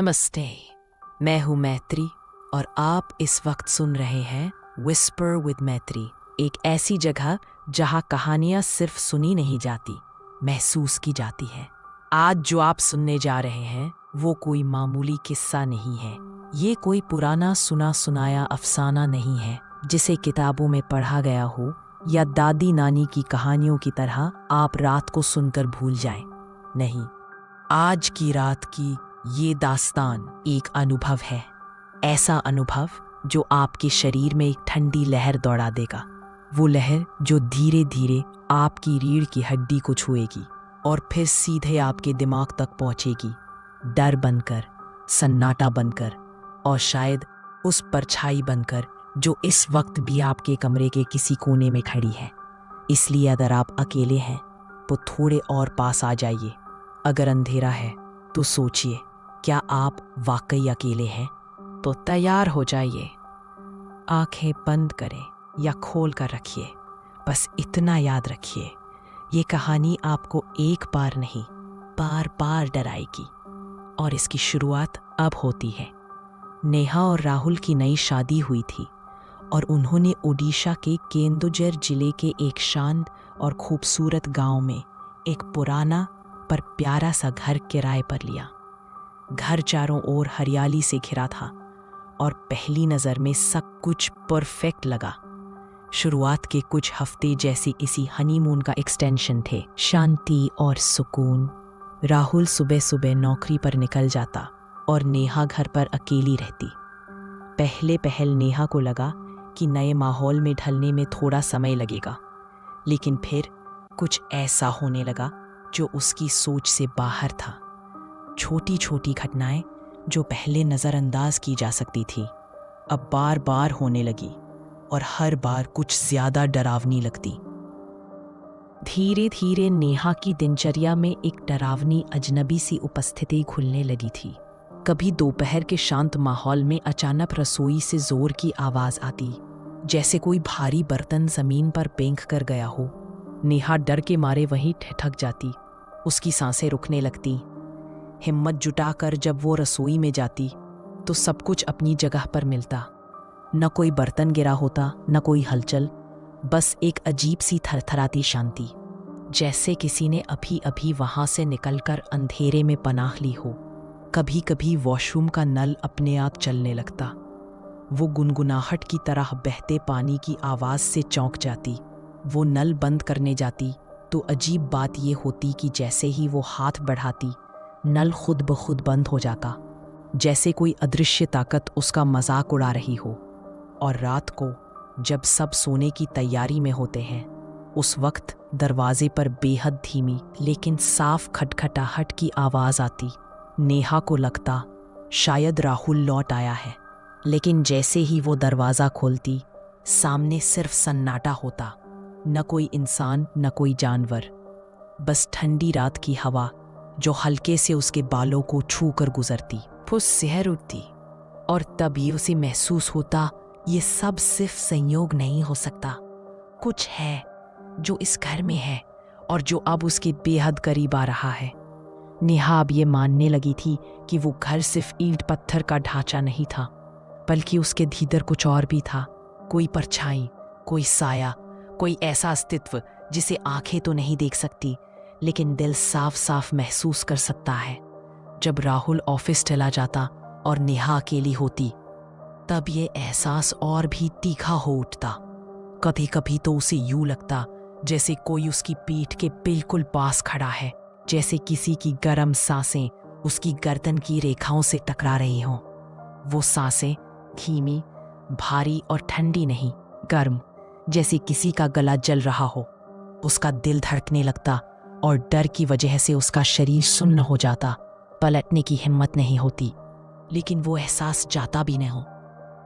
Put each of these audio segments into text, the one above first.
नमस्ते, मैं हूँ मैत्री और आप इस वक्त सुन रहे हैं विस्पर विद मैत्री, एक ऐसी जगह जहाँ कहानियाँ सिर्फ सुनी नहीं जाती, महसूस की जाती है। आज जो आप सुनने जा रहे हैं वो कोई मामूली किस्सा नहीं है। ये कोई पुराना सुना सुनाया अफसाना नहीं है जिसे किताबों में पढ़ा गया हो या दादी नानी की कहानियों की तरह आप रात को सुनकर भूल जाएं। नहीं, आज की रात की ये दास्तान एक अनुभव है, ऐसा अनुभव जो आपके शरीर में एक ठंडी लहर दौड़ा देगा। वो लहर जो धीरे धीरे आपकी रीढ़ की हड्डी को छुएगी और फिर सीधे आपके दिमाग तक पहुंचेगी, डर बनकर, सन्नाटा बनकर और शायद उस परछाई बनकर जो इस वक्त भी आपके कमरे के किसी कोने में खड़ी है। इसलिए अगर आप अकेले हैं तो थोड़े और पास आ जाइए। अगर अंधेरा है तो सोचिए, क्या आप वाकई अकेले हैं? तो तैयार हो जाइए। आंखें बंद करें या खोल कर रखिए। बस इतना याद रखिए, ये कहानी आपको एक बार नहीं, बार बार डराएगी। और इसकी शुरुआत अब होती है। नेहा और राहुल की नई शादी हुई थी और उन्होंने ओडिशा के केंदुझर जिले के एक शांत और खूबसूरत गांव में एक पुराना पर प्यारा सा घर किराए पर लिया। घर चारों ओर हरियाली से घिरा था और पहली नज़र में सब कुछ परफेक्ट लगा। शुरुआत के कुछ हफ्ते जैसे इसी हनीमून का एक्सटेंशन थे, शांति और सुकून। राहुल सुबह सुबह नौकरी पर निकल जाता और नेहा घर पर अकेली रहती। पहल नेहा को लगा कि नए माहौल में ढलने में थोड़ा समय लगेगा, लेकिन फिर कुछ ऐसा होने लगा जो उसकी सोच से बाहर था। छोटी छोटी घटनाएं जो पहले नज़रअंदाज की जा सकती थी अब बार बार होने लगी और हर बार कुछ ज़्यादा डरावनी लगती। धीरे धीरे नेहा की दिनचर्या में एक डरावनी अजनबी सी उपस्थिति खुलने लगी थी। कभी दोपहर के शांत माहौल में अचानक रसोई से जोर की आवाज़ आती, जैसे कोई भारी बर्तन ज़मीन पर फेंक कर गया हो। नेहा डर के मारे वहीं ठिठक जाती, उसकी सांसें रुकने लगती। हिम्मत जुटाकर जब वो रसोई में जाती तो सब कुछ अपनी जगह पर मिलता। न कोई बर्तन गिरा होता, न कोई हलचल, बस एक अजीब सी थरथराती शांति, जैसे किसी ने अभी अभी वहां से निकलकर अंधेरे में पनाह ली हो। कभी कभी वॉशरूम का नल अपने आप चलने लगता। वो गुनगुनाहट की तरह बहते पानी की आवाज़ से चौंक जाती। वो नल बंद करने जाती तो अजीब बात ये होती कि जैसे ही वो हाथ बढ़ाती, नल खुद ब खुद बंद हो जाता, जैसे कोई अदृश्य ताकत उसका मजाक उड़ा रही हो। और रात को जब सब सोने की तैयारी में होते हैं, उस वक्त दरवाजे पर बेहद धीमी लेकिन साफ खटखटाहट की आवाज़ आती। नेहा को लगता शायद राहुल लौट आया है, लेकिन जैसे ही वो दरवाज़ा खोलती, सामने सिर्फ सन्नाटा होता। न कोई इंसान, न कोई जानवर, बस ठंडी रात की हवा जो हल्के से उसके बालों को छू कर गुजरती। वो सिहर उठती और तभी उसे महसूस होता, ये सब सिर्फ संयोग नहीं हो सकता। कुछ है जो इस घर में है और जो अब उसके बेहद करीब आ रहा है। नेहा अब ये मानने लगी थी कि वो घर सिर्फ ईंट पत्थर का ढांचा नहीं था, बल्कि उसके भीतर कुछ और भी था। कोई परछाई, कोई साया, कोई ऐसा अस्तित्व जिसे आंखें तो नहीं देख सकती, लेकिन दिल साफ साफ महसूस कर सकता है। जब राहुल ऑफिस चला जाता और नेहा अकेली होती, तब ये एहसास और भी तीखा हो उठता। कभी कभी तो उसे यूं लगता जैसे कोई उसकी पीठ के बिल्कुल पास खड़ा है, जैसे किसी की गर्म सांसें उसकी गर्दन की रेखाओं से टकरा रही हों। वो सांसें धीमी, भारी और ठंडी नहीं, गर्म, जैसे किसी का गला जल रहा हो। उसका दिल धड़कने लगता और डर की वजह से उसका शरीर सुन्न हो जाता। पलटने की हिम्मत नहीं होती, लेकिन वो एहसास जाता भी नहीं हो।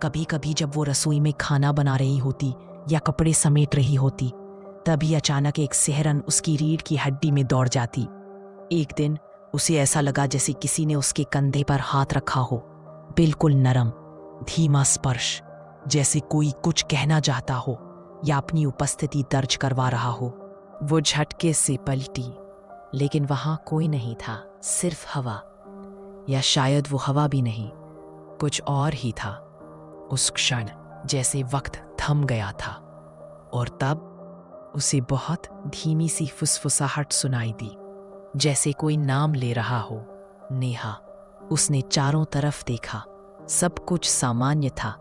कभी कभी जब वो रसोई में खाना बना रही होती या कपड़े समेट रही होती, तभी अचानक एक सिहरन उसकी रीढ़ की हड्डी में दौड़ जाती। एक दिन उसे ऐसा लगा जैसे किसी ने उसके कंधे पर हाथ रखा हो, बिल्कुल नरम, धीमा स्पर्श, जैसे कोई कुछ कहना चाहता हो या अपनी उपस्थिति दर्ज करवा रहा हो। वो झटके से पलटी, लेकिन वहां कोई नहीं था, सिर्फ हवा। या शायद वो हवा भी नहीं, कुछ और ही था। उस क्षण जैसे वक्त थम गया था, और तब उसे बहुत धीमी सी फुसफुसाहट सुनाई दी, जैसे कोई नाम ले रहा हो। नेहा। उसने चारों तरफ देखा, सब कुछ सामान्य था,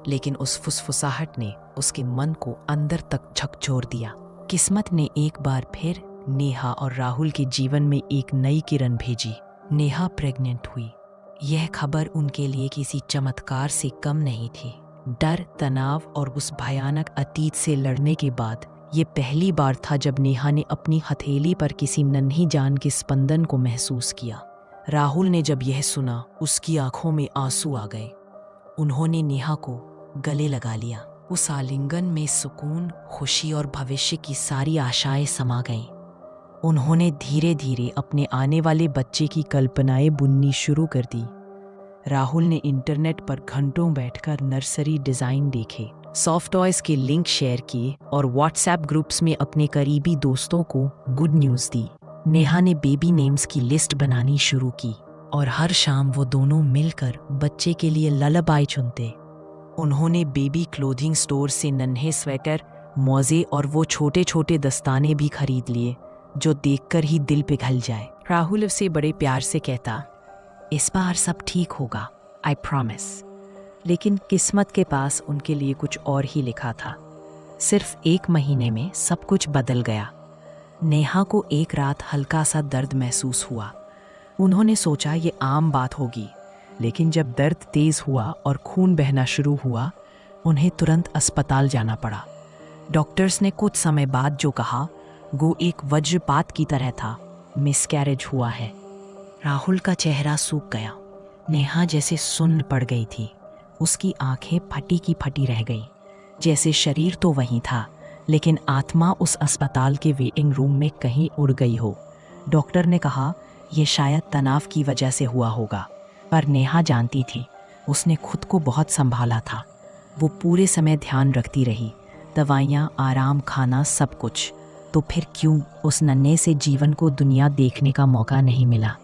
लेकिन उस फुसफुसाहट ने उसके मन को अंदर तक झकझोर दिया। किस्मत ने एक बार फिर नेहा और राहुल के जीवन में एक नई किरण भेजी। नेहा प्रेग्नेंट हुई। यह खबर उनके लिए किसी चमत्कार से कम नहीं थी। डर, तनाव और उस भयानक अतीत से लड़ने के बाद ये पहली बार था जब नेहा ने अपनी हथेली पर किसी नन्ही जान के स्पंदन को महसूस किया। राहुल ने जब यह सुना, उसकी आंखों में आंसू आ गए। उन्होंने नेहा को गले लगा लिया। उस आलिंगन में सुकून, खुशी और भविष्य की सारी आशाएं समा गईं। उन्होंने धीरे धीरे अपने आने वाले बच्चे की कल्पनाएं बुननी शुरू कर दी। राहुल ने इंटरनेट पर घंटों बैठकर नर्सरी डिज़ाइन देखे, सॉफ्ट टॉयज के लिंक शेयर किए और व्हाट्सएप ग्रुप्स में अपने करीबी दोस्तों को गुड न्यूज़ दी। नेहा ने बेबी नेम्स की लिस्ट बनानी शुरू की और हर शाम वो दोनों मिलकर बच्चे के लिए ललाबाई चुनते। उन्होंने बेबी क्लोथिंग स्टोर से नन्हे स्वेटर, मोजे और वो छोटे छोटे दस्ताने भी खरीद लिए जो देखकर ही दिल पिघल जाए। राहुल उसे बड़े प्यार से कहता, इस बार सब ठीक होगा, आई प्रॉमिस। लेकिन किस्मत के पास उनके लिए कुछ और ही लिखा था। सिर्फ 1 महीने में सब कुछ बदल गया। नेहा को एक रात हल्का सा दर्द महसूस हुआ। उन्होंने सोचा ये आम बात होगी, लेकिन जब दर्द तेज हुआ और खून बहना शुरू हुआ, उन्हें तुरंत अस्पताल जाना पड़ा। डॉक्टर्स ने कुछ समय बाद जो कहा, वो एक वज्रपात की तरह था, मिसकैरेज हुआ है। राहुल का चेहरा सूख गया। नेहा जैसे सुन्न पड़ गई थी। उसकी आंखें फटी की फटी रह गईं, जैसे शरीर तो वहीं था, लेकिन आत्मा उस अस्पताल के वेटिंग रूम में कहीं उड़ गई हो। डॉक्टर ने कहा, यह शायद तनाव की वजह से हुआ होगा, पर नेहा जानती थी, उसने खुद को बहुत संभाला था। वो पूरे समय ध्यान रखती रही, दवाइयाँ, आराम, खाना, सब कुछ। तो फिर क्यों उस नन्हे से जीवन को दुनिया देखने का मौका नहीं मिला?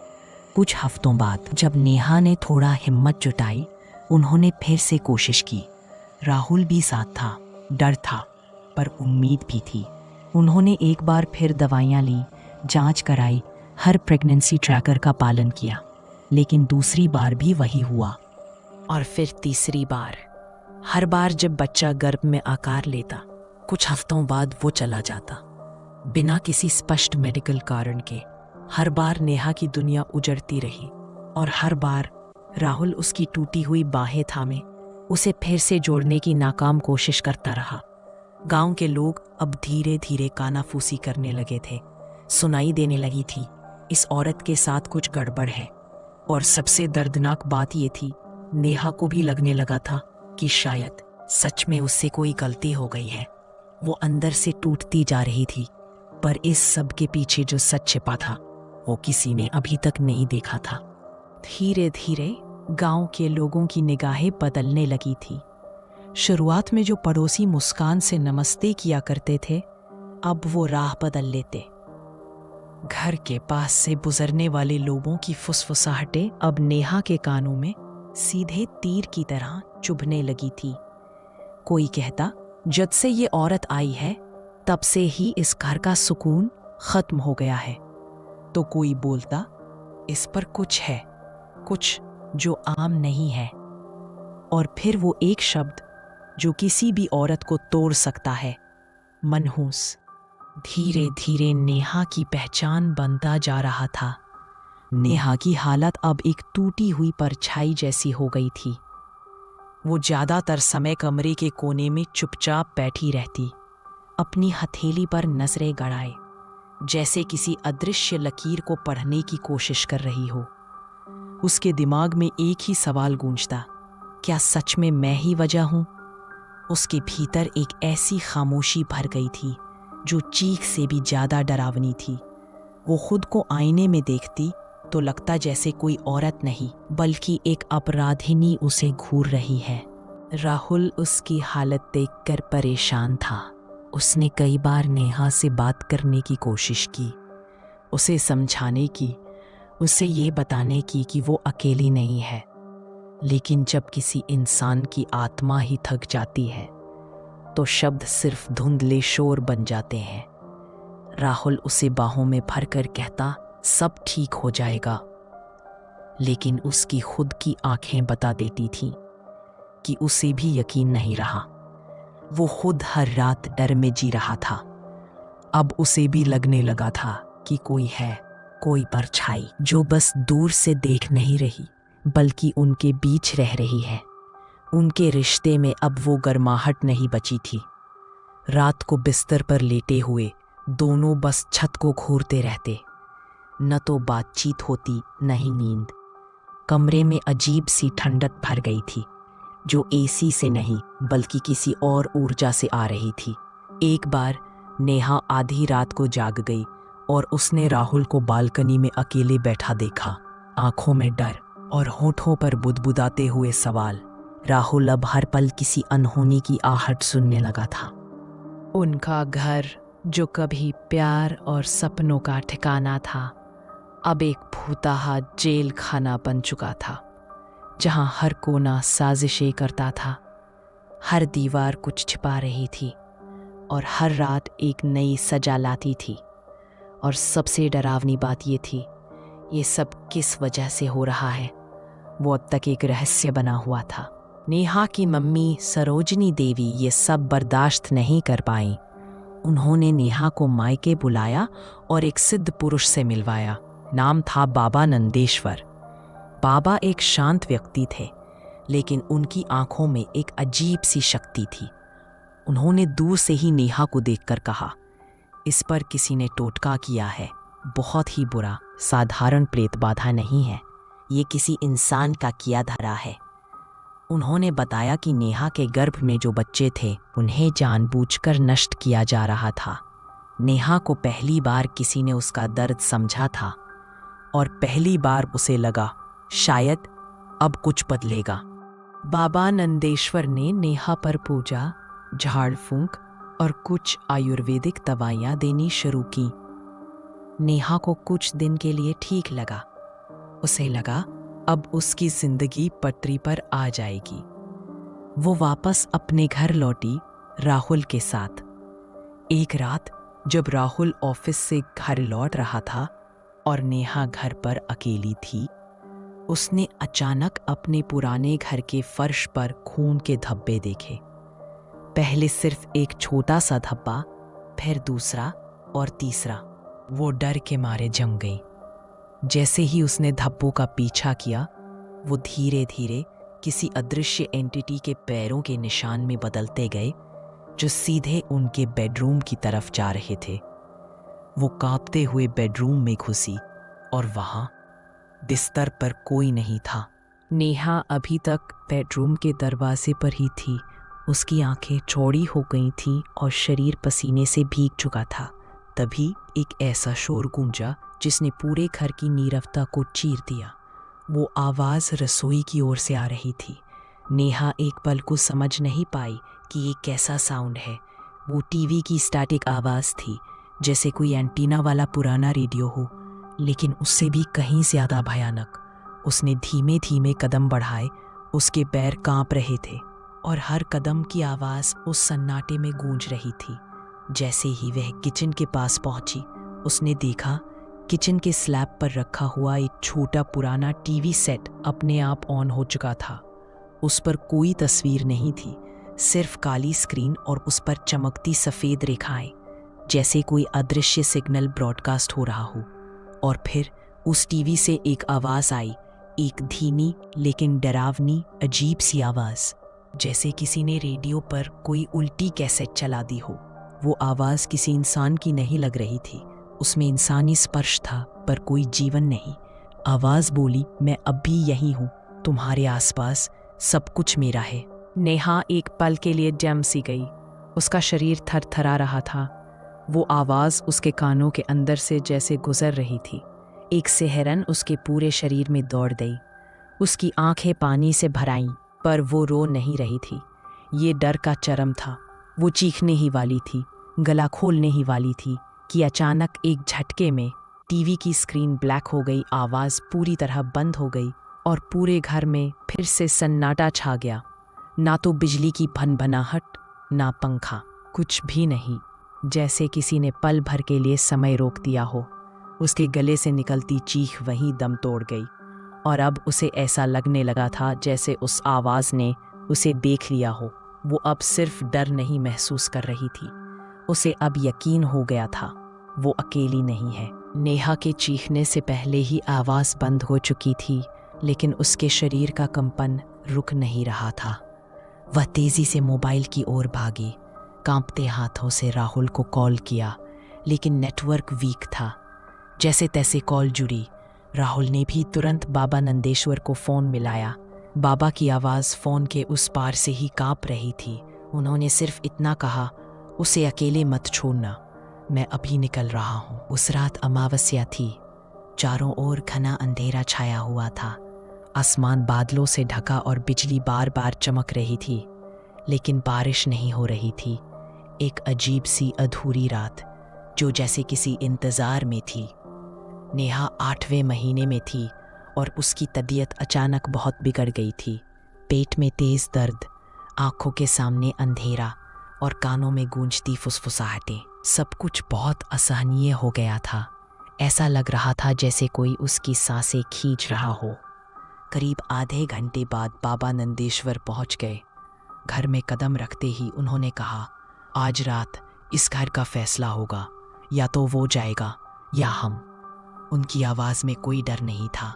कुछ हफ्तों बाद जब नेहा ने थोड़ा हिम्मत जुटाई, उन्होंने फिर से कोशिश की। राहुल भी साथ था, डर था, पर उम्मीद भी थी। उन्होंने एक बार फिर दवाइयाँ ली, जांच कराई, हर प्रेगनेंसी ट्रैकर का पालन किया, लेकिन दूसरी बार भी वही हुआ। और फिर तीसरी बार। हर बार जब बच्चा गर्भ में आकार लेता, कुछ हफ्तों बाद वो चला जाता, बिना किसी स्पष्ट मेडिकल कारण के। हर बार नेहा की दुनिया उजड़ती रही, और हर बार राहुल उसकी टूटी हुई बाहें थामे उसे फिर से जोड़ने की नाकाम कोशिश करता रहा। गांव के लोग अब धीरे धीरे कानाफूसी करने लगे थे। सुनाई देने लगी थी, इस औरत के साथ कुछ गड़बड़ है। और सबसे दर्दनाक बात ये थी, नेहा को भी लगने लगा था कि शायद सच में उससे कोई गलती हो गई है। वो अंदर से टूटती जा रही थी, पर इस सब के पीछे जो सच छिपा था, वो किसी ने अभी तक नहीं देखा था। धीरे धीरे गांव के लोगों की निगाहें बदलने लगी थी। शुरुआत में जो पड़ोसी मुस्कान से नमस्ते किया करते थे, अब वो राह बदल लेते। घर के पास से गुजरने वाले लोगों की फुसफुसाहटें अब नेहा के कानों में सीधे तीर की तरह चुभने लगी थी। कोई कहता, जब से ये औरत आई है, तब से ही इस घर का सुकून खत्म हो गया है। तो कोई बोलता, इस पर कुछ है, कुछ जो आम नहीं है। और फिर वो एक शब्द जो किसी भी औरत को तोड़ सकता है, मनहूस। धीरे धीरे नेहा की पहचान बनता जा रहा था। नेहा की हालत अब एक टूटी हुई परछाई जैसी हो गई थी। वो ज्यादातर समय कमरे के कोने में चुपचाप बैठी रहती, अपनी हथेली पर नजरें गड़ाए, जैसे किसी अदृश्य लकीर को पढ़ने की कोशिश कर रही हो। उसके दिमाग में एक ही सवाल गूंजता, क्या सच में मैं ही वजह हूं? उसके भीतर एक ऐसी खामोशी भर गई थी जो चीख से भी ज्यादा डरावनी थी। वो खुद को आईने में देखती तो लगता जैसे कोई औरत नहीं, बल्कि एक अपराधिनी उसे घूर रही है। राहुल उसकी हालत देखकर परेशान था। उसने कई बार नेहा से बात करने की कोशिश की, उसे समझाने की, उसे ये बताने की कि वो अकेली नहीं है। लेकिन जब किसी इंसान की आत्मा ही थक जाती है तो शब्द सिर्फ धुंधले शोर बन जाते हैं। राहुल उसे बाहों में भरकर कहता, सब ठीक हो जाएगा। लेकिन उसकी खुद की आंखें बता देती थीं कि उसे भी यकीन नहीं रहा। वो खुद हर रात डर में जी रहा था। अब उसे भी लगने लगा था कि कोई है, कोई परछाई जो बस दूर से देख नहीं रही बल्कि उनके बीच रह रही है। उनके रिश्ते में अब वो गर्माहट नहीं बची थी। रात को बिस्तर पर लेटे हुए दोनों बस छत को घूरते रहते। न तो बातचीत होती, न ही नींद। कमरे में अजीब सी ठंडक भर गई थी, जो एसी से नहीं बल्कि किसी और ऊर्जा से आ रही थी। एक बार नेहा आधी रात को जाग गई और उसने राहुल को बालकनी में अकेले बैठा देखा, आंखों में डर और होठों पर बुदबुदाते हुए सवाल। राहुल अब हर पल किसी अनहोनी की आहट सुनने लगा था। उनका घर, जो कभी प्यार और सपनों का ठिकाना था, अब एक भूताहा जेल खाना बन चुका था, जहां हर कोना साजिशें करता था, हर दीवार कुछ छिपा रही थी और हर रात एक नई सजा लाती थी। और सबसे डरावनी बात ये थी, ये सब किस वजह से हो रहा है, वो अब तक एक रहस्य बना हुआ था। नेहा की मम्मी सरोजनी देवी ये सब बर्दाश्त नहीं कर पाई। उन्होंने नेहा को मायके बुलाया और एक सिद्ध पुरुष से मिलवाया। नाम था बाबा नंदेश्वर। बाबा एक शांत व्यक्ति थे, लेकिन उनकी आंखों में एक अजीब सी शक्ति थी। उन्होंने दूर से ही नेहा को देखकर कहा, इस पर किसी ने टोटका किया है, बहुत ही बुरा, साधारण प्रेत बाधा नहीं है, ये किसी इंसान का किया धरा है। उन्होंने बताया कि नेहा के गर्भ में जो बच्चे थे उन्हें जानबूझकर नष्ट किया जा रहा था। नेहा को पहली बार किसी ने उसका दर्द समझा था और पहली बार उसे लगा शायद अब कुछ बदलेगा। बाबा नंदेश्वर ने नेहा पर पूजा, झाड़ फूंक और कुछ आयुर्वेदिक दवाइयाँ देनी शुरू की। नेहा को कुछ दिन के लिए ठीक लगा। उसे लगा अब उसकी जिंदगी पटरी पर आ जाएगी। वो वापस अपने घर लौटी राहुल के साथ। एक रात जब राहुल ऑफिस से घर लौट रहा था और नेहा घर पर अकेली थी, उसने अचानक अपने पुराने घर के फर्श पर खून के धब्बे देखे। पहले सिर्फ एक छोटा सा धब्बा, फिर दूसरा और तीसरा। वो डर के मारे जम गई। जैसे ही उसने धब्बों का पीछा किया, वो धीरे धीरे किसी अदृश्य एंटिटी के पैरों के निशान में बदलते गए, जो सीधे उनके बेडरूम की तरफ जा रहे थे। वो कांपते हुए बेडरूम में घुसी और वहां बिस्तर पर कोई नहीं था। नेहा अभी तक बेडरूम के दरवाजे पर ही थी। उसकी आंखें चौड़ी हो गई थीं और शरीर पसीने से भीग चुका था। तभी एक ऐसा शोर गूंजा जिसने पूरे घर की नीरवता को चीर दिया। वो आवाज़ रसोई की ओर से आ रही थी। नेहा एक पल को समझ नहीं पाई कि ये कैसा साउंड है। वो टीवी की स्टैटिक आवाज़ थी, जैसे कोई एंटीना वाला पुराना रेडियो हो, लेकिन उससे भी कहीं ज़्यादा भयानक। उसने धीमे धीमे कदम बढ़ाए। उसके पैर कांप रहे थे और हर कदम की आवाज़ उस सन्नाटे में गूंज रही थी। जैसे ही वह किचन के पास पहुंची, उसने देखा किचन के स्लैब पर रखा हुआ एक छोटा पुराना टीवी सेट अपने आप ऑन हो चुका था। उस पर कोई तस्वीर नहीं थी, सिर्फ काली स्क्रीन और उस पर चमकती सफ़ेद रेखाएं, जैसे कोई अदृश्य सिग्नल ब्रॉडकास्ट हो रहा हो। और फिर उस टीवी से एक आवाज़ आई, एक धीमी लेकिन डरावनी, अजीब सी आवाज़, जैसे किसी ने रेडियो पर कोई उल्टी कैसेट चला दी हो। वो आवाज़ किसी इंसान की नहीं लग रही थी। उसमें इंसानी स्पर्श था पर कोई जीवन नहीं। आवाज़ बोली, मैं अब भी यहीं हूँ, तुम्हारे आसपास, सब कुछ मेरा है। नेहा एक पल के लिए जम सी गई। उसका शरीर थरथरा रहा था। वो आवाज़ उसके कानों के अंदर से जैसे गुजर रही थी। एक सिहरन उसके पूरे शरीर में दौड़ गई। उसकी आंखें पानी से भर आईं, पर वो रो नहीं रही थी। ये डर का चरम था। वो चीखने ही वाली थी, गला खोलने ही वाली थी कि अचानक एक झटके में टीवी की स्क्रीन ब्लैक हो गई, आवाज़ पूरी तरह बंद हो गई और पूरे घर में फिर से सन्नाटा छा गया। ना तो बिजली की भनभनाहट, ना पंखा, कुछ भी नहीं। जैसे किसी ने पल भर के लिए समय रोक दिया हो। उसके गले से निकलती चीख वहीं दम तोड़ गई और अब उसे ऐसा लगने लगा था जैसे उस आवाज़ ने उसे देख लिया हो। वो अब सिर्फ डर नहीं महसूस कर रही थी, उसे अब यकीन हो गया था वो अकेली नहीं है। नेहा के चीखने से पहले ही आवाज़ बंद हो चुकी थी, लेकिन उसके शरीर का कंपन रुक नहीं रहा था। वह तेज़ी से मोबाइल की ओर भागी, कांपते हाथों से राहुल को कॉल किया, लेकिन नेटवर्क वीक था। जैसे तैसे कॉल जुड़ी। राहुल ने भी तुरंत बाबा नंदेश्वर को फ़ोन मिलाया। बाबा की आवाज़ फ़ोन के उस पार से ही काँप रही थी। उन्होंने सिर्फ इतना कहा, उसे अकेले मत छोड़ना, मैं अभी निकल रहा हूँ। उस रात अमावस्या थी। चारों ओर घना अंधेरा छाया हुआ था। आसमान बादलों से ढका और बिजली बार बार चमक रही थी, लेकिन बारिश नहीं हो रही थी। एक अजीब सी अधूरी रात, जो जैसे किसी इंतज़ार में थी। नेहा 8वें महीने में थी और उसकी तबीयत अचानक बहुत बिगड़ गई थी। पेट में तेज़ दर्द, आंखों के सामने अंधेरा और कानों में गूंजती फुसफुसाहटें। सब कुछ बहुत असहनीय हो गया था। ऐसा लग रहा था जैसे कोई उसकी सांसें खींच रहा हो। करीब आधे घंटे बाद बाबा नंदेश्वर पहुंच गए। घर में कदम रखते ही उन्होंने कहा, आज रात इस घर का फैसला होगा, या तो वो जाएगा या हम। उनकी आवाज़ में कोई डर नहीं था,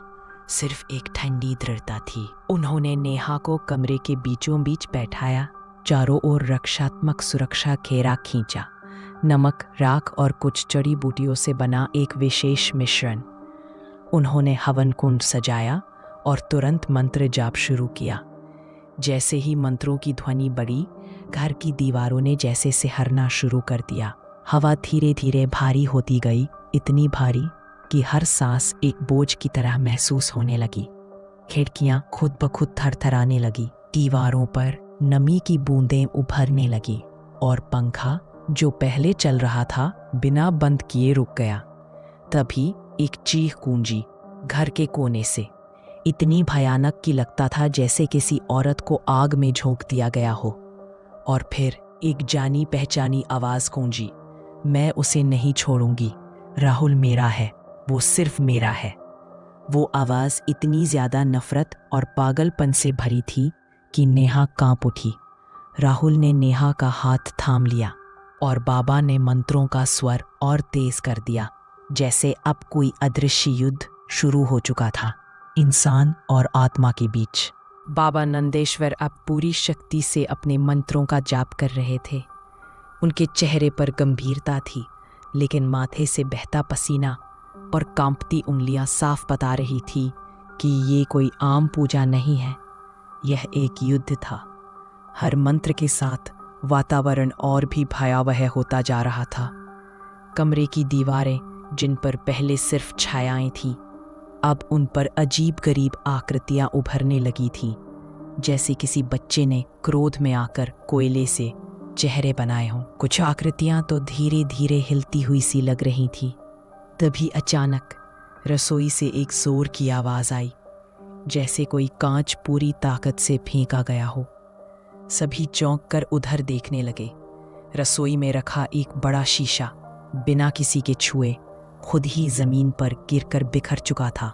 सिर्फ एक ठंडी दृढ़ता थी। उन्होंने नेहा को कमरे के बीचों बीच बैठाया, चारों ओर रक्षात्मक सुरक्षा घेरा खींचा। नमक, राख और कुछ जड़ी बूटियों से बना एक विशेष मिश्रण। उन्होंने हवन कुंड सजाया और तुरंत मंत्र जाप शुरू किया। जैसे ही मंत्रों की ध्वनि बढ़ी, घर की दीवारों ने जैसे सिहरना शुरू कर दिया। हवा धीरे धीरे भारी होती गई, इतनी भारी कि हर सांस एक बोझ की तरह महसूस होने लगी। खिड़कियां खुद ब खुद थरथराने लगी, दीवारों पर नमी की बूंदें उभरने लगी और पंखा जो पहले चल रहा था बिना बंद किए रुक गया। तभी एक चीख गूंजी घर के कोने से, इतनी भयानक कि लगता था जैसे किसी औरत को आग में झोंक दिया गया हो। और फिर एक जानी पहचानी आवाज़ गूंजी, मैं उसे नहीं छोड़ूंगी, राहुल मेरा है, वो सिर्फ मेरा है। वो आवाज़ इतनी ज़्यादा नफ़रत और पागलपन से भरी थी कि नेहा कांप उठी। राहुल ने नेहा का हाथ थाम लिया और बाबा ने मंत्रों का स्वर और तेज कर दिया, जैसे अब कोई अदृश्य युद्ध शुरू हो चुका था, इंसान और आत्मा के बीच। बाबा नंदेश्वर अब पूरी शक्ति से अपने मंत्रों का जाप कर रहे थे। उनके चेहरे पर गंभीरता थी, लेकिन माथे से बहता पसीना और कांपती उंगलियां साफ बता रही थी कि ये कोई आम पूजा नहीं है, यह एक युद्ध था। हर मंत्र के साथ वातावरण और भी भयावह होता जा रहा था। कमरे की दीवारें, जिन पर पहले सिर्फ छायाएं थीं, अब उन पर अजीब गरीब आकृतियां उभरने लगी थीं, जैसे किसी बच्चे ने क्रोध में आकर कोयले से चेहरे बनाए हों। कुछ आकृतियां तो धीरे धीरे हिलती हुई सी लग रही थीं। तभी अचानक रसोई से एक जोर की आवाज़ आई, जैसे कोई कांच पूरी ताकत से फेंका गया हो। सभी चौंक कर उधर देखने लगे। रसोई में रखा एक बड़ा शीशा बिना किसी के छुए खुद ही ज़मीन पर गिरकर बिखर चुका था।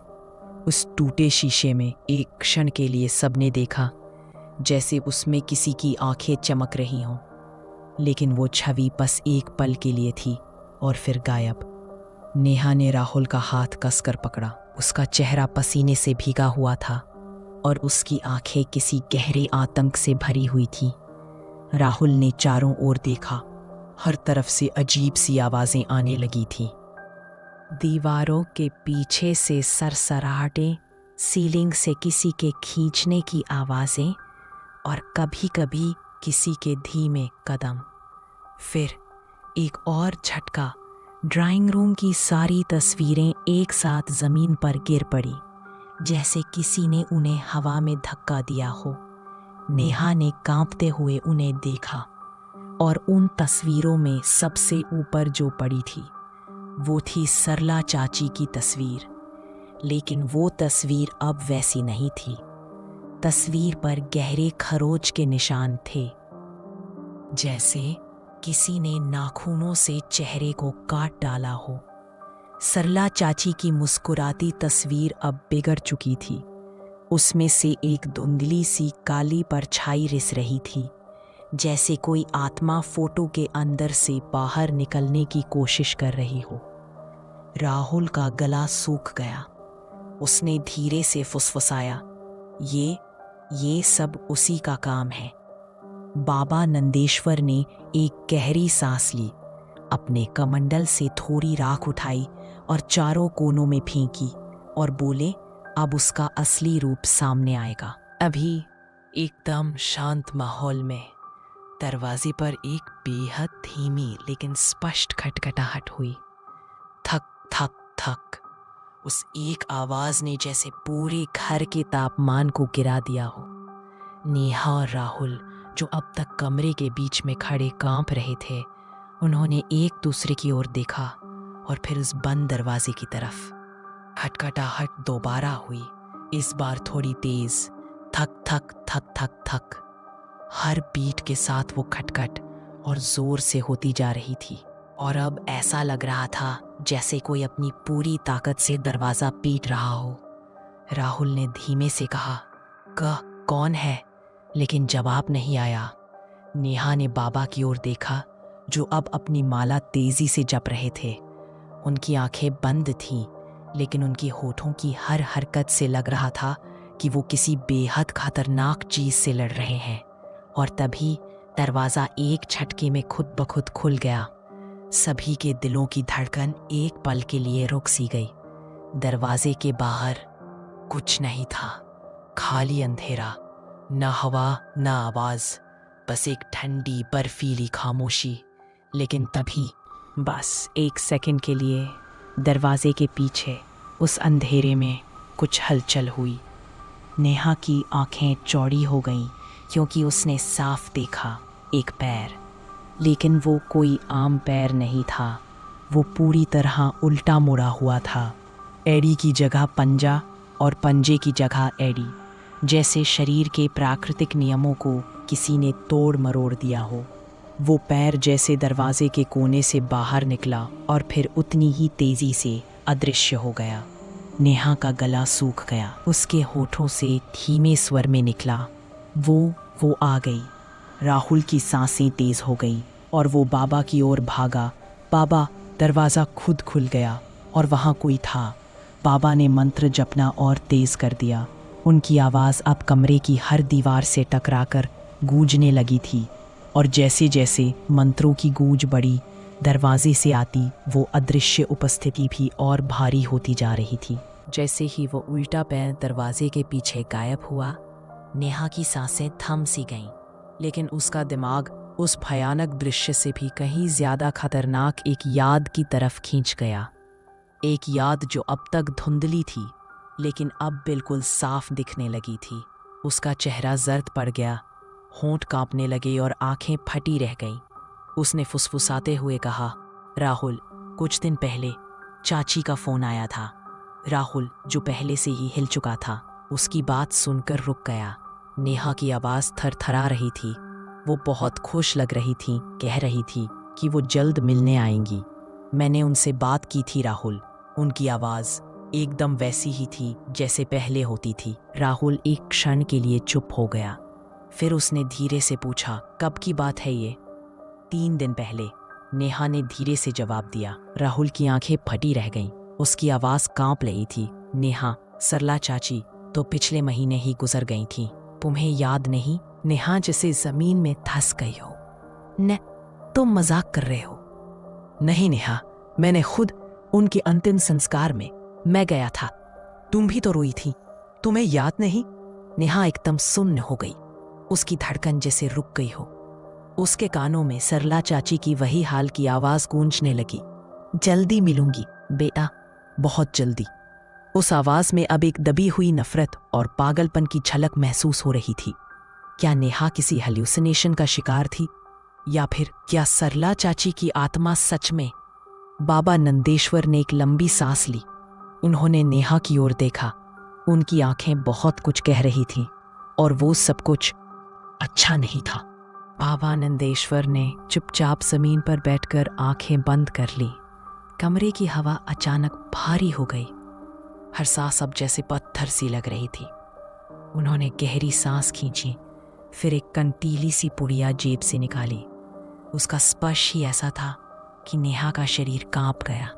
उस टूटे शीशे में एक क्षण के लिए सबने देखा जैसे उसमें किसी की आंखें चमक रही हों, लेकिन वो छवि बस एक पल के लिए थी और फिर गायब। नेहा ने राहुल का हाथ कसकर पकड़ा। उसका चेहरा पसीने से भीगा हुआ था और उसकी आंखें किसी गहरे आतंक से भरी हुई थी। राहुल ने चारों ओर देखा, हर तरफ से अजीब सी आवाज़ें आने लगी थीं। दीवारों के पीछे से सरसराहटें, सीलिंग से किसी के खींचने की आवाज़ें और कभी-कभी किसी के धीमे कदम। फिर एक और झटका, ड्राइंग रूम की सारी तस्वीरें एक साथ ज़मीन पर गिर पड़ी, जैसे किसी ने उन्हें हवा में धक्का दिया हो। नेहा ने कांपते हुए उन्हें देखा और उन तस्वीरों में सबसे ऊपर जो पड़ी थी वो थी सरला चाची की तस्वीर, लेकिन वो तस्वीर अब वैसी नहीं थी। तस्वीर पर गहरे खरोच के निशान थे, जैसे किसी ने नाखूनों से चेहरे को काट डाला हो। सरला चाची की मुस्कुराती तस्वीर अब बिगड़ चुकी थी। उसमें से एक धुंधली सी काली परछाई रिस रही थी, जैसे कोई आत्मा फोटो के अंदर से बाहर निकलने की कोशिश कर रही हो। राहुल का गला सूख गया। उसने धीरे से फुसफुसाया, ये सब उसी का काम है। बाबा नंदेश्वर ने एक गहरी सांस ली, अपने कमंडल से थोड़ी राख उठाई और चारों कोनों में फेंकी और बोले, अब उसका असली रूप सामने आएगा। अभी एकदम शांत माहौल में दरवाजे पर एक बेहद धीमी लेकिन स्पष्ट खटखटाहट हुई। थक थक थक। उस एक आवाज ने जैसे पूरे घर के तापमान को गिरा दिया हो। नेहा और राहुल, जो अब तक कमरे के बीच में खड़े कांप रहे थे, उन्होंने एक दूसरे की ओर देखा और फिर उस बंद दरवाजे की तरफ। खटखटाहट दोबारा हुई, इस बार थोड़ी तेज। थक थक थक थक थक। हर बीट के साथ वो खटखट और जोर से होती जा रही थी, और अब ऐसा लग रहा था जैसे कोई अपनी पूरी ताकत से दरवाजा पीट रहा हो। राहुल ने धीमे से कहा, कौन है? लेकिन जवाब नहीं आया। नेहा ने बाबा की ओर देखा, जो अब अपनी माला तेजी से जप रहे थे। उनकी आंखें बंद थीं, लेकिन उनकी होठों की हर हरकत से लग रहा था कि वो किसी बेहद खतरनाक चीज से लड़ रहे हैं। और तभी दरवाजा एक झटके में खुद ब खुद खुल गया। सभी के दिलों की धड़कन एक पल के लिए रुक सी गई। दरवाजे के बाहर कुछ नहीं था, खाली अंधेरा, न हवा न आवाज, बस एक ठंडी बर्फीली खामोशी। लेकिन तभी, बस एक सेकंड के लिए, दरवाजे के पीछे उस अंधेरे में कुछ हलचल हुई। नेहा की आंखें चौड़ी हो गईं, क्योंकि उसने साफ देखा एक पैर। लेकिन वो कोई आम पैर नहीं था, वो पूरी तरह उल्टा मुड़ा हुआ था। एड़ी की जगह पंजा और पंजे की जगह एड़ी, जैसे शरीर के प्राकृतिक नियमों को किसी ने तोड़ मरोड़ दिया हो। वो पैर जैसे दरवाजे के कोने से बाहर निकला और फिर उतनी ही तेजी से अदृश्य हो गया। नेहा का गला सूख गया। उसके होठों से धीमे स्वर में निकला, वो आ गई। राहुल की सांसें तेज हो गई और वो बाबा की ओर भागा। बाबा, दरवाज़ा खुद खुल गया और वहाँ कोई था। बाबा ने मंत्र जपना और तेज कर दिया। उनकी आवाज़ अब कमरे की हर दीवार से टकराकर गूंजने लगी थी, और जैसे जैसे मंत्रों की गूंज बढ़ी, दरवाजे से आती वो अदृश्य उपस्थिति भी और भारी होती जा रही थी। जैसे ही वो उल्टा पैर दरवाजे के पीछे गायब हुआ, नेहा की सांसें थम सी गईं, लेकिन उसका दिमाग उस भयानक दृश्य से भी कहीं ज्यादा खतरनाक एक याद की तरफ खींच गया। एक याद जो अब तक धुंधली थी, लेकिन अब बिल्कुल साफ दिखने लगी थी। उसका चेहरा जर्द पड़ गया, होंठ कांपने लगे और आंखें फटी रह गईं। उसने फुसफुसाते हुए कहा, राहुल, कुछ दिन पहले चाची का फोन आया था। राहुल, जो पहले से ही हिल चुका था, उसकी बात सुनकर रुक गया। नेहा की आवाज़ थरथरा रही थी। वो बहुत खुश लग रही थी, कह रही थी कि वो जल्द मिलने आएंगी। मैंने उनसे बात की थी राहुल। उनकी आवाज़ एकदम वैसी ही थी जैसे पहले होती थी। राहुल एक क्षण के लिए चुप हो गया। फिर उसने धीरे से पूछा, कब की बात है ये? 3 दिन पहले, नेहा ने धीरे से जवाब दिया। राहुल की आंखें फटी रह गईं। उसकी आवाज़ कांप रही थी। नेहा, सरला चाची तो पिछले महीने ही गुजर गई थी। तुम्हें याद नहीं? नेहा जैसे जमीन में धंस गई हो। तुम मजाक कर रहे हो? नहीं नेहा, मैंने खुद उनके अंतिम संस्कार में मैं गया था। तुम भी तो रोई थी, तुम्हें याद नहीं? नेहा एकदम सुन्न हो गई। उसकी धड़कन जैसे रुक गई हो। उसके कानों में सरला चाची की वही हाल की आवाज गूंजने लगी, जल्दी मिलूंगी बेटा, बहुत जल्दी। उस आवाज में अब एक दबी हुई नफरत और पागलपन की झलक महसूस हो रही थी। क्या नेहा किसी हेल्यूसिनेशन का शिकार थी, या फिर क्या सरला चाची की आत्मा सच में बाबा नंदेश्वर ने एक लंबी सांस ली। उन्होंने नेहा की ओर देखा। उनकी आंखें बहुत कुछ कह रही थीं और वो सब कुछ अच्छा नहीं था। बाबा नंदेश्वर ने चुपचाप जमीन पर बैठकर आंखें बंद कर ली। कमरे की हवा अचानक भारी हो गई। हर सांस अब जैसे पत्थर सी लग रही थी। उन्होंने गहरी सांस खींची, फिर एक कंटीली सी पुड़िया जेब से निकाली। उसका स्पर्श ही ऐसा था कि नेहा का शरीर कांप गया।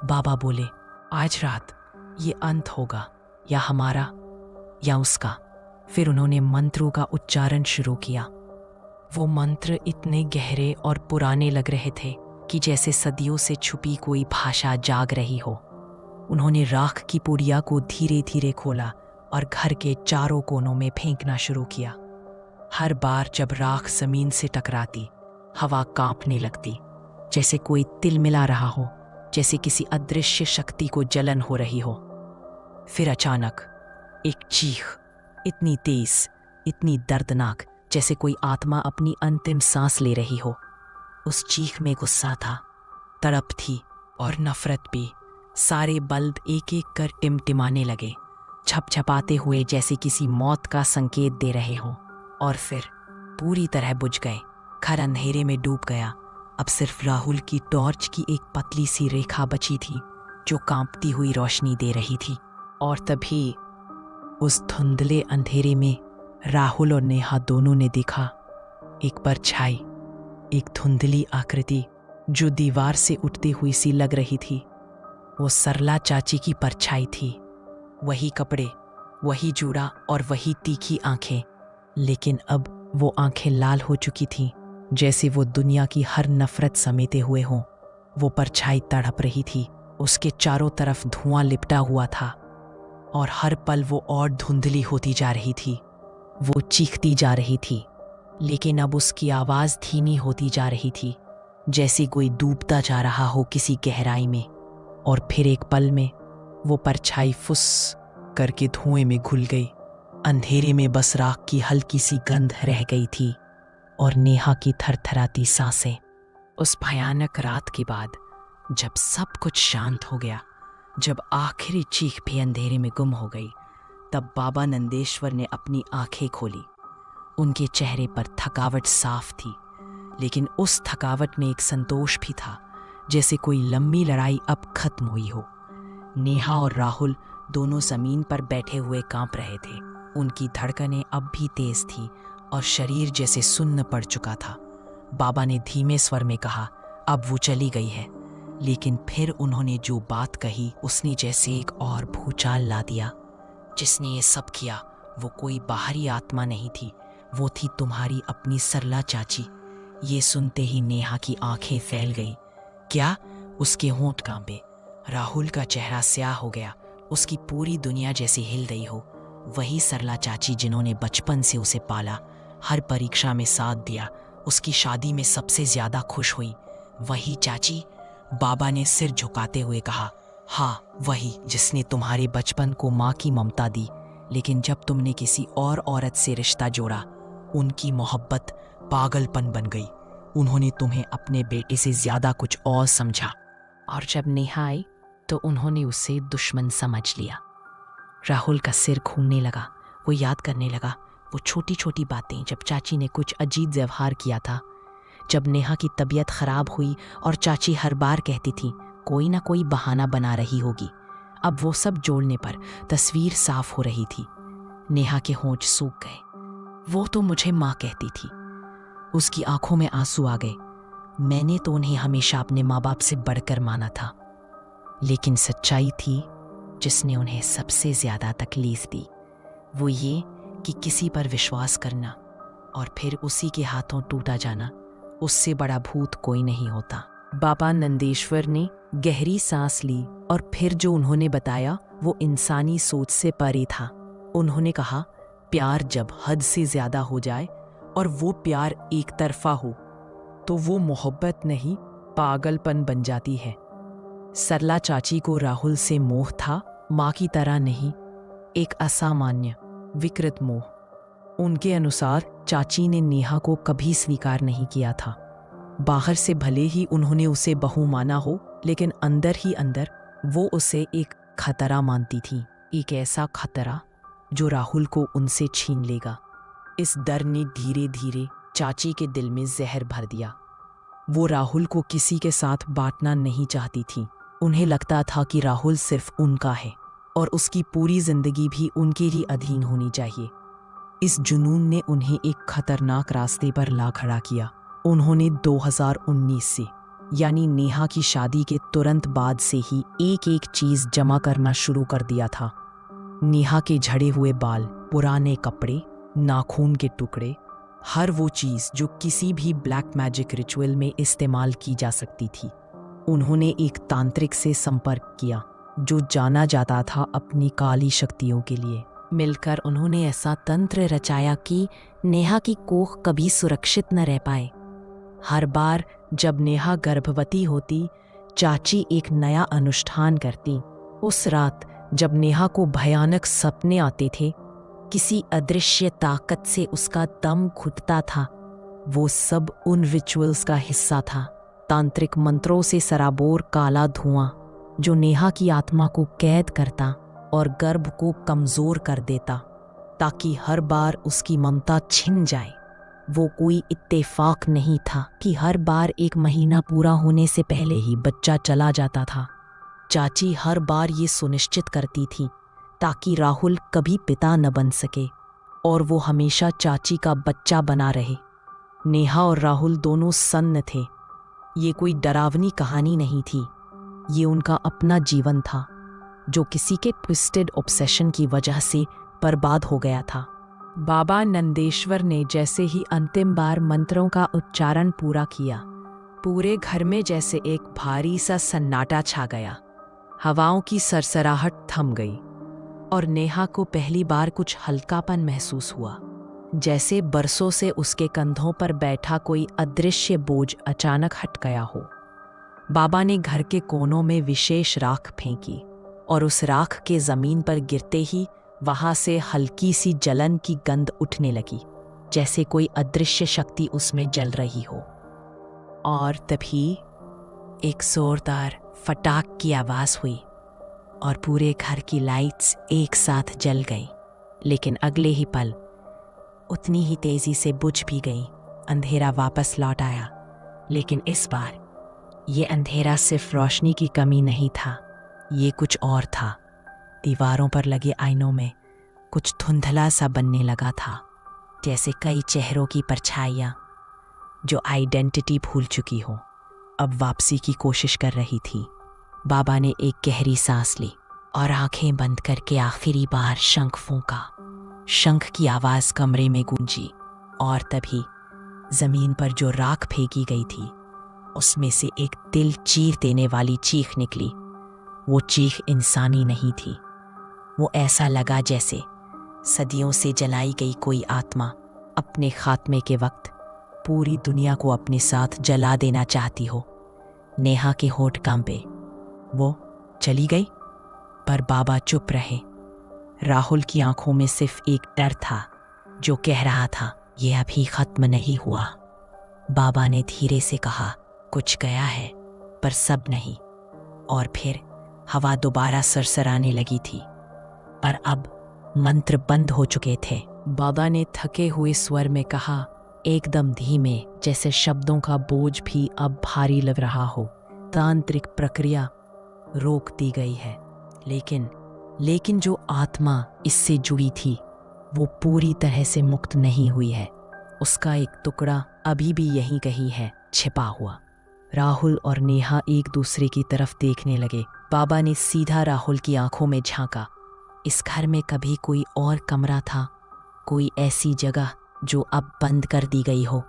बाबा बोले, आज रात ये अंत होगा, या हमारा या उसका। फिर उन्होंने मंत्रों का उच्चारण शुरू किया। वो मंत्र इतने गहरे और पुराने लग रहे थे कि जैसे सदियों से छुपी कोई भाषा जाग रही हो। उन्होंने राख की पुड़िया को धीरे धीरे खोला और घर के चारों कोनों में फेंकना शुरू किया। हर बार जब राख जमीन से टकराती, हवा कांपने लगती, जैसे कोई तिल मिला रहा हो, जैसे किसी अदृश्य शक्ति को जलन हो रही हो। फिर अचानक एक चीख, इतनी तेज, इतनी दर्दनाक, जैसे कोई आत्मा अपनी अंतिम सांस ले रही हो। उस चीख में गुस्सा था, तड़प थी और नफरत भी। सारे बल्ब एक एक कर टिमटिमाने लगे, झपझपाते हुए जैसे किसी मौत का संकेत दे रहे हो। और फिर पूरी तरह बुझ गए। घर अंधेरे में डूब गया। अब सिर्फ राहुल की टॉर्च की एक पतली सी रेखा बची थी जो कांपती हुई रोशनी दे रही थी। और तभी उस धुंधले अंधेरे में राहुल और नेहा दोनों ने देखा एक परछाई, एक धुंधली आकृति जो दीवार से उठती हुई सी लग रही थी। वो सरला चाची की परछाई थी। वही कपड़े, वही जूड़ा और वही तीखी आंखें, लेकिन अब वो आंखें लाल हो चुकी थीं, जैसे वो दुनिया की हर नफरत समेटे हुए हों। वो परछाई तड़प रही थी। उसके चारों तरफ धुआं लिपटा हुआ था और हर पल वो और धुंधली होती जा रही थी। वो चीखती जा रही थी, लेकिन अब उसकी आवाज़ धीमी होती जा रही थी, जैसे कोई डूबता जा रहा हो किसी गहराई में। और फिर एक पल में वो परछाई फुस करके धुएं में घुल गई। अंधेरे में बस राख की हल्की सी गंध रह गई थी और नेहा की थरथराती सांसें। उस भयानक रात के बाद जब सब कुछ शांत हो गया, जब आखिरी चीख भी अंधेरे में गुम हो गई, तब बाबा नंदेश्वर ने अपनी आंखें खोली। उनके चेहरे पर थकावट साफ थी, लेकिन उस थकावट में एक संतोष भी था, जैसे कोई लंबी लड़ाई अब खत्म हुई हो। नेहा और राहुल दोनों जमीन पर बैठे हुए कांप रहे थे। उनकी धड़कनें अब भी तेज थी और शरीर जैसे सुन्न पड़ चुका था। बाबा ने धीमे स्वर में कहा, अब वो चली गई है। लेकिन फिर उन्होंने जो बात कही उसने जैसे एक और भूचाल ला दिया। जिसने ये सब किया वो कोई बाहरी आत्मा नहीं थी, वो थी तुम्हारी अपनी सरला चाची। ये सुनते ही नेहा की आंखें फैल गई। क्या? उसके होंठ कांपे। राहुल का चेहरा स्याह हो गया। उसकी पूरी दुनिया जैसे हिल गई हो। वही सरला चाची जिन्होंने बचपन से उसे पाला, हर परीक्षा में साथ दिया, उसकी शादी में सबसे ज्यादा खुश हुई, वही चाची। बाबा ने सिर झुकाते हुए कहा, हाँ वही, जिसने तुम्हारे बचपन को माँ की ममता दी, लेकिन जब तुमने किसी और औरत से रिश्ता जोड़ा, उनकी मोहब्बत पागलपन बन गई। उन्होंने तुम्हें अपने बेटे से ज्यादा कुछ और समझा, और जब नेहा आई तो उन्होंने उसे दुश्मन समझ लिया। राहुल का सिर घूमने लगा। वो याद करने लगा वो छोटी छोटी बातें, जब चाची ने कुछ अजीब व्यवहार किया था, जब नेहा की तबीयत खराब हुई और चाची हर बार कहती थी कोई ना कोई बहाना बना रही होगी। अब वो सब जोड़ने पर तस्वीर साफ हो रही थी। नेहा के होंठ सूख गए। वो तो मुझे माँ कहती थी। उसकी आंखों में आंसू आ गए। मैंने तो उन्हें हमेशा अपने माँ बाप से बढ़कर माना था, लेकिन सच्चाई थी जिसने उन्हें सबसे ज्यादा तकलीफ दी, वो ये कि किसी पर विश्वास करना और फिर उसी के हाथों टूटा जाना, उससे बड़ा भूत कोई नहीं होता। बाबा नंदेश्वर ने गहरी सांस ली और फिर जो उन्होंने बताया वो इंसानी सोच से परे था। उन्होंने कहा, प्यार जब हद से ज्यादा हो जाए और वो प्यार एक तरफा हो तो वो मोहब्बत नहीं, पागलपन बन जाती है। सरला चाची को राहुल से मोह था, माँ की तरह नहीं, एक असामान्य विकृत मोह। उनके अनुसार चाची ने नेहा को कभी स्वीकार नहीं किया था। बाहर से भले ही उन्होंने उसे बहू माना हो, लेकिन अंदर ही अंदर वो उसे एक खतरा मानती थी, एक ऐसा खतरा जो राहुल को उनसे छीन लेगा। इस डर ने धीरे धीरे चाची के दिल में जहर भर दिया। वो राहुल को किसी के साथ बांटना नहीं चाहती थी। उन्हें लगता था कि राहुल सिर्फ उनका है और उसकी पूरी जिंदगी भी उनके ही अधीन होनी चाहिए। इस जुनून ने उन्हें एक खतरनाक रास्ते पर ला खड़ा किया। उन्होंने 2019 से, यानी नेहा की शादी के तुरंत बाद से ही एक एक चीज जमा करना शुरू कर दिया था। नेहा के झड़े हुए बाल, पुराने कपड़े, नाखून के टुकड़े, हर वो चीज जो किसी भी ब्लैक मैजिक रिचुअल में इस्तेमाल की जा सकती थी। उन्होंने एक तांत्रिक से संपर्क किया जो जाना जाता था अपनी काली शक्तियों के लिए। मिलकर उन्होंने ऐसा तंत्र रचाया कि नेहा की कोख कभी सुरक्षित न रह पाए। हर बार जब नेहा गर्भवती होती, चाची एक नया अनुष्ठान करती। उस रात जब नेहा को भयानक सपने आते थे, किसी अदृश्य ताकत से उसका दम घुटता था, वो सब उन रिचुअल्स का हिस्सा था। तांत्रिक मंत्रों से सराबोर काला धुआं जो नेहा की आत्मा को कैद करता और गर्भ को कमजोर कर देता, ताकि हर बार उसकी ममता छिन जाए। वो कोई इत्तेफाक नहीं था कि हर बार एक महीना पूरा होने से पहले ही बच्चा चला जाता था। चाची हर बार ये सुनिश्चित करती थी ताकि राहुल कभी पिता न बन सके और वो हमेशा चाची का बच्चा बना रहे। नेहा और राहुल दोनों सन्न थे। ये कोई डरावनी कहानी नहीं थी, ये उनका अपना जीवन था जो किसी के ट्विस्टेड ऑब्सेशन की वजह से बर्बाद हो गया था। बाबा नंदेश्वर ने जैसे ही अंतिम बार मंत्रों का उच्चारण पूरा किया, पूरे घर में जैसे एक भारी सा सन्नाटा छा गया। हवाओं की सरसराहट थम गई और नेहा को पहली बार कुछ हल्कापन महसूस हुआ, जैसे बरसों से उसके कंधों पर बैठा कोई अदृश्य बोझ अचानक हट गया हो। बाबा ने घर के कोनों में विशेष राख फेंकी और उस राख के जमीन पर गिरते ही वहां से हल्की सी जलन की गंध उठने लगी, जैसे कोई अदृश्य शक्ति उसमें जल रही हो। और तभी एक जोरदार फटाक की आवाज हुई और पूरे घर की लाइट्स एक साथ जल गई, लेकिन अगले ही पल उतनी ही तेजी से बुझ भी गई। अंधेरा वापस लौट आया, लेकिन इस बार ये अंधेरा सिर्फ रोशनी की कमी नहीं था, ये कुछ और था। दीवारों पर लगे आईनों में कुछ धुंधला सा बनने लगा था, जैसे कई चेहरों की परछाइयाँ जो आइडेंटिटी भूल चुकी हो, अब वापसी की कोशिश कर रही थी। बाबा ने एक गहरी सांस ली और आंखें बंद करके आखिरी बार शंख फूंका। शंख की आवाज कमरे में गूंजी और तभी जमीन पर जो राख फेंकी गई थी, उसमें से एक दिल चीर देने वाली चीख निकली। वो चीख इंसानी नहीं थी, वो ऐसा लगा जैसे सदियों से जलाई गई कोई आत्मा अपने खात्मे के वक्त पूरी दुनिया को अपने साथ जला देना चाहती हो। नेहा के होठ कांपे। वो चली गई, पर बाबा चुप रहे। राहुल की आंखों में सिर्फ एक डर था जो कह रहा था, ये अभी खत्म नहीं हुआ। बाबा ने धीरे से कहा, कुछ गया है पर सब नहीं। और फिर हवा दोबारा सरसराने लगी थी, पर अब मंत्र बंद हो चुके थे। बाबा ने थके हुए स्वर में कहा, एकदम धीमे, जैसे शब्दों का बोझ भी अब भारी लग रहा हो, तांत्रिक प्रक्रिया रोक दी गई है, लेकिन जो आत्मा इससे जुड़ी थी वो पूरी तरह से मुक्त नहीं हुई है। उसका एक टुकड़ा अभी भी यहीं कहीं है, छिपा हुआ। राहुल और नेहा एक दूसरे की तरफ देखने लगे। बाबा ने सीधा राहुल की आंखों में झांका। इस घर में कभी कोई और कमरा था, कोई ऐसी जगह जो अब बंद कर दी गई हो।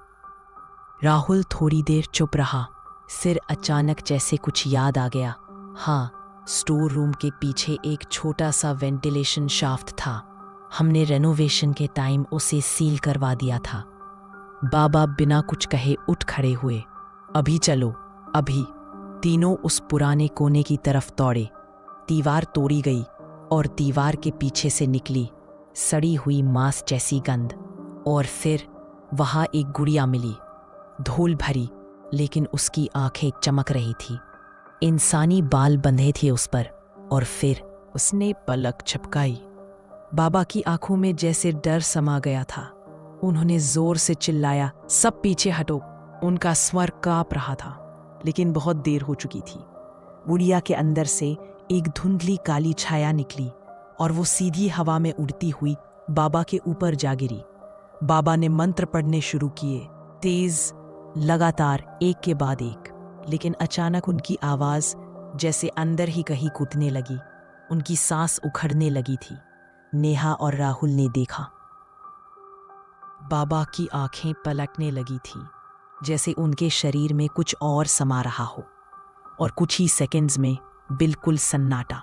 राहुल थोड़ी देर चुप रहा, फिर अचानक जैसे कुछ याद आ गया। हाँ, स्टोर रूम के पीछे एक छोटा सा वेंटिलेशन शाफ्ट था। हमने रेनोवेशन के टाइम उसे सील करवा दिया था। बाबा बिना कुछ कहे उठ खड़े हुए। अभी चलो, अभी। तीनों उस पुराने कोने की तरफ दौड़े। दीवार तोड़ी गई और दीवार के पीछे से निकली सड़ी हुई मांस जैसी गंध। और फिर वहां एक गुड़िया मिली, धूल भरी, लेकिन उसकी आंखें चमक रही थी। इंसानी बाल बंधे थे उस पर। और फिर उसने पलक झपकाई। बाबा की आंखों में जैसे डर समा गया था। उन्होंने जोर से चिल्लाया, सब पीछे हटो। उनका स्वर कांप रहा था, लेकिन बहुत देर हो चुकी थी। बुढ़िया के अंदर से एक धुंधली काली छाया निकली और वो सीधी हवा में उड़ती हुई बाबा के ऊपर जा गिरी। बाबा ने मंत्र पढ़ने शुरू किए, तेज, लगातार, एक के बाद एक। लेकिन अचानक उनकी आवाज जैसे अंदर ही कहीं कूदने लगी। उनकी सांस उखड़ने लगी थी। नेहा और राहुल ने देखा, बाबा की आंखें पलटने लगी थी, जैसे उनके शरीर में कुछ और समा रहा हो। और कुछ ही सेकंड्स में बिल्कुल सन्नाटा।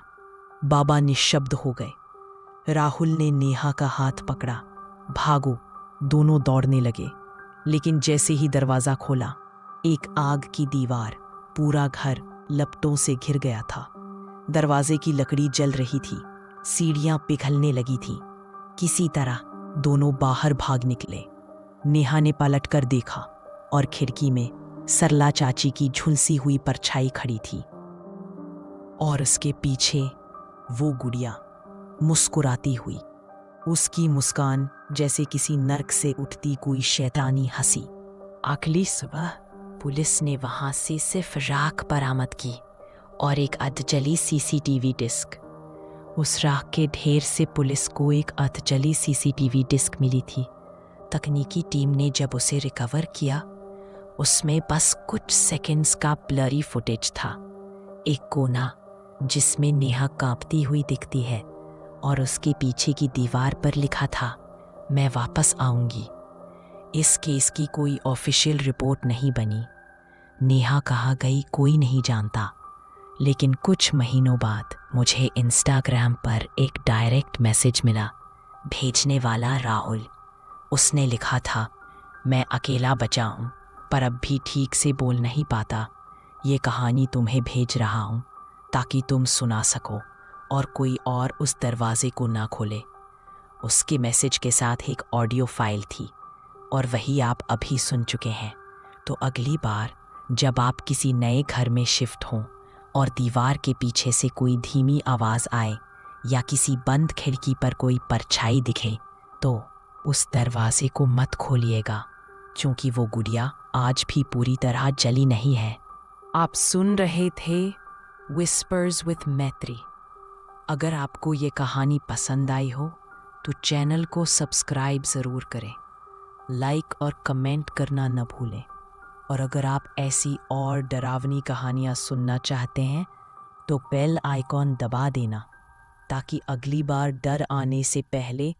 बाबा निशब्द हो गए। राहुल ने नेहा का हाथ पकड़ा। भागो। दोनों दौड़ने लगे। लेकिन जैसे ही दरवाजा खोला, एक आग की दीवार, पूरा घर लपटों से घिर गया था। दरवाजे की लकड़ी जल रही थी, सीढ़ियां पिघलने लगी थी। किसी तरह दोनों बाहर भाग निकले। नेहा ने पलटकर देखा और खिड़की में सरला चाची की झुलसी हुई परछाई खड़ी थी। और उसके पीछे वो गुड़िया मुस्कुराती हुई। उसकी मुस्कान जैसे किसी नर्क से उठती कोई शैतानी हंसी। अगली सुबह पुलिस ने वहां से सिर्फ राख बरामद की और एक अधजली सीसीटीवी डिस्क। उस राख के ढेर से पुलिस को एक अधजली सीसीटीवी डिस्क मिली थी। तकनीकी टीम ने जब उसे रिकवर किया, उसमें बस कुछ सेकंड्स का ब्लरी फुटेज था। एक कोना जिसमें नेहा कांपती हुई दिखती है और उसके पीछे की दीवार पर लिखा था, मैं वापस आऊंगी। इस केस की कोई ऑफिशियल रिपोर्ट नहीं बनी। नेहा कहाँ गई कोई नहीं जानता। लेकिन कुछ महीनों बाद मुझे इंस्टाग्राम पर एक डायरेक्ट मैसेज मिला। भेजने वाला राहुल। उसने लिखा था, मैं अकेला बचा हूँ पर अब भी ठीक से बोल नहीं पाता। ये कहानी तुम्हें भेज रहा हूँ ताकि तुम सुना सको और कोई और उस दरवाजे को ना खोले। उसके मैसेज के साथ एक ऑडियो फाइल थी और वही आप अभी सुन चुके हैं। तो अगली बार जब आप किसी नए घर में शिफ्ट हों और दीवार के पीछे से कोई धीमी आवाज़ आए या किसी बंद खिड़की पर कोई परछाई दिखे, तो उस दरवाजे को मत खोलिएगा, क्योंकि वो गुड़िया आज भी पूरी तरह जली नहीं है। आप सुन रहे थे विस्पर्स विथ मैत्री। अगर आपको ये कहानी पसंद आई हो तो चैनल को सब्सक्राइब ज़रूर करें, लाइक और कमेंट करना न भूलें। और अगर आप ऐसी और डरावनी कहानियाँ सुनना चाहते हैं तो बेल आइकॉन दबा देना, ताकि अगली बार डर आने से पहले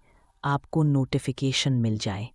आपको नोटिफिकेशन मिल जाए।